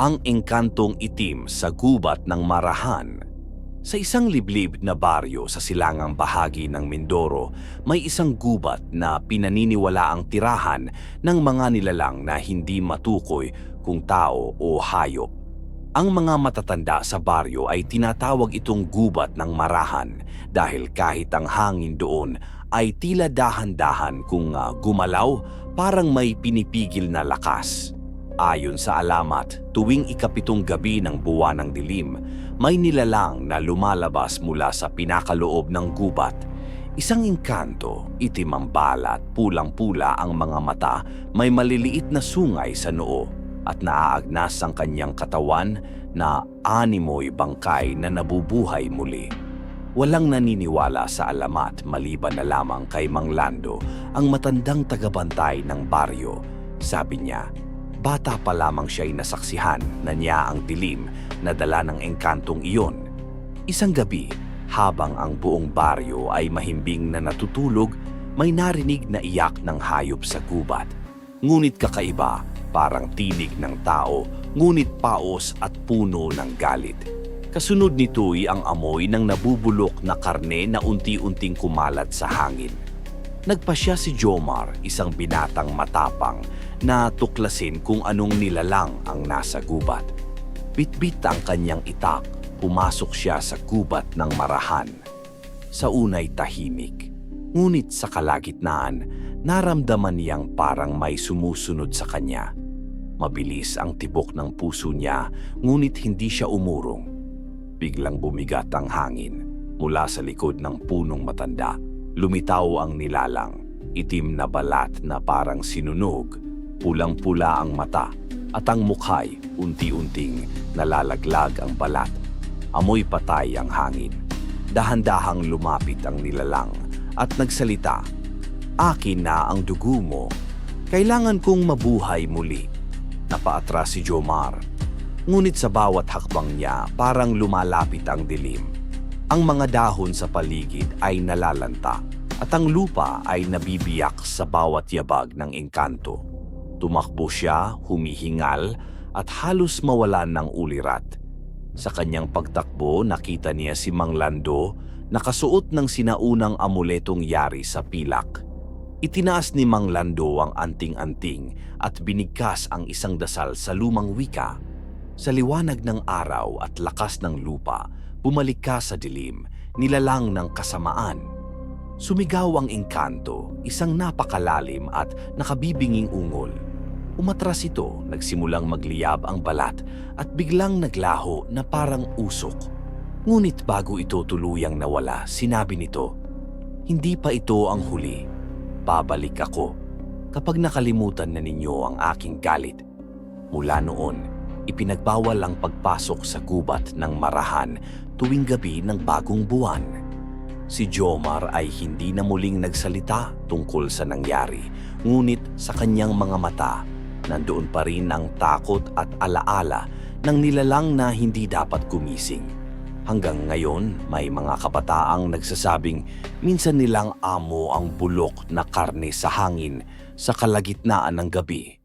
Ang engkantong itim sa gubat ng Marahan. Sa isang liblib na baryo sa silangang bahagi ng Mindoro, may isang gubat na pinaniniwalaang tirahan ng mga nilalang na hindi matukoy kung tao o hayop. Ang mga matatanda sa baryo ay tinatawag itong gubat ng Marahan dahil kahit ang hangin doon ay tila dahan-dahan kung gumalaw, parang may pinipigil na lakas. Ayon sa alamat, tuwing ikapitong gabi ng buwan ng dilim, may nilalang na lumalabas mula sa pinakaloob ng gubat. Isang engkanto, itim ang balat, pulang-pula ang mga mata, may maliliit na sungay sa noo, at naaagnas ang kanyang katawan na animoy bangkay na nabubuhay muli. Walang naniniwala sa alamat maliban na lamang kay Mang Lando, ang matandang tagabantay ng baryo. Sabi niya, bata pa lamang siya'y nasaksihan na niya ang dilim na dala ng engkantong iyon. Isang gabi, habang ang buong baryo ay mahimbing na natutulog, may narinig na iyak ng hayop sa gubat. Ngunit kakaiba, parang tinig ng tao, ngunit paos at puno ng galit. Kasunod nito'y ang amoy ng nabubulok na karne na unti-unting kumalat sa hangin. Nagpasya si Jomar, isang binatang matapang, na tuklasin kung anong nilalang ang nasa gubat. Bitbit ang kanyang itak, pumasok siya sa gubat ng Marahan. Sa unay tahimik, ngunit sa kalagitnaan, naramdaman niyang parang may sumusunod sa kanya. Mabilis ang tibok ng puso niya, ngunit hindi siya umurong. Biglang bumigat ang hangin. Mula sa likod ng punong matanda, lumitaw ang nilalang, itim na balat na parang sinunog, pulang-pula ang mata, at ang mukha'y unti-unting nalalaglag ang balat. Amoy patay ang hangin. Dahan-dahang lumapit ang nilalang at nagsalita, "Akin na ang dugo mo. Kailangan kong mabuhay muli." Napaatras si Jomar. Ngunit sa bawat hakbang niya, parang lumalapit ang dilim. Ang mga dahon sa paligid ay nalalanta at ang lupa ay nabibiyak sa bawat yabag ng engkanto. Tumakbo siya, humihingal at halos mawalan ng ulirat. Sa kanyang pagtakbo, nakita niya si Mang Lando nakasuot ng sinaunang amuletong yari sa pilak. Itinaas ni Mang Lando ang anting-anting at binigkas ang isang dasal sa lumang wika. Sa liwanag ng araw at lakas ng lupa, bumalik ka sa dilim, nilalang ng kasamaan. Sumigaw ang engkanto, isang napakalalim at nakabibinging ungol. Umatras ito, nagsimulang magliyab ang balat at biglang naglaho na parang usok. Ngunit bago ito tuluyang nawala, sinabi nito, "Hindi pa ito ang huli. Babalik ako kapag nakalimutan na ninyo ang aking galit." Mula noon, ipinagbawal ang pagpasok sa gubat ng Marahan tuwing gabi ng bagong buwan. Si Jomar ay hindi na muling nagsalita tungkol sa nangyari, ngunit sa kanyang mga mata, nandoon pa rin ang takot at alaala ng nilalang na hindi dapat gumising. Hanggang ngayon, may mga kabataang nagsasabing minsan nilang amo ang bulok na karne sa hangin sa kalagitnaan ng gabi.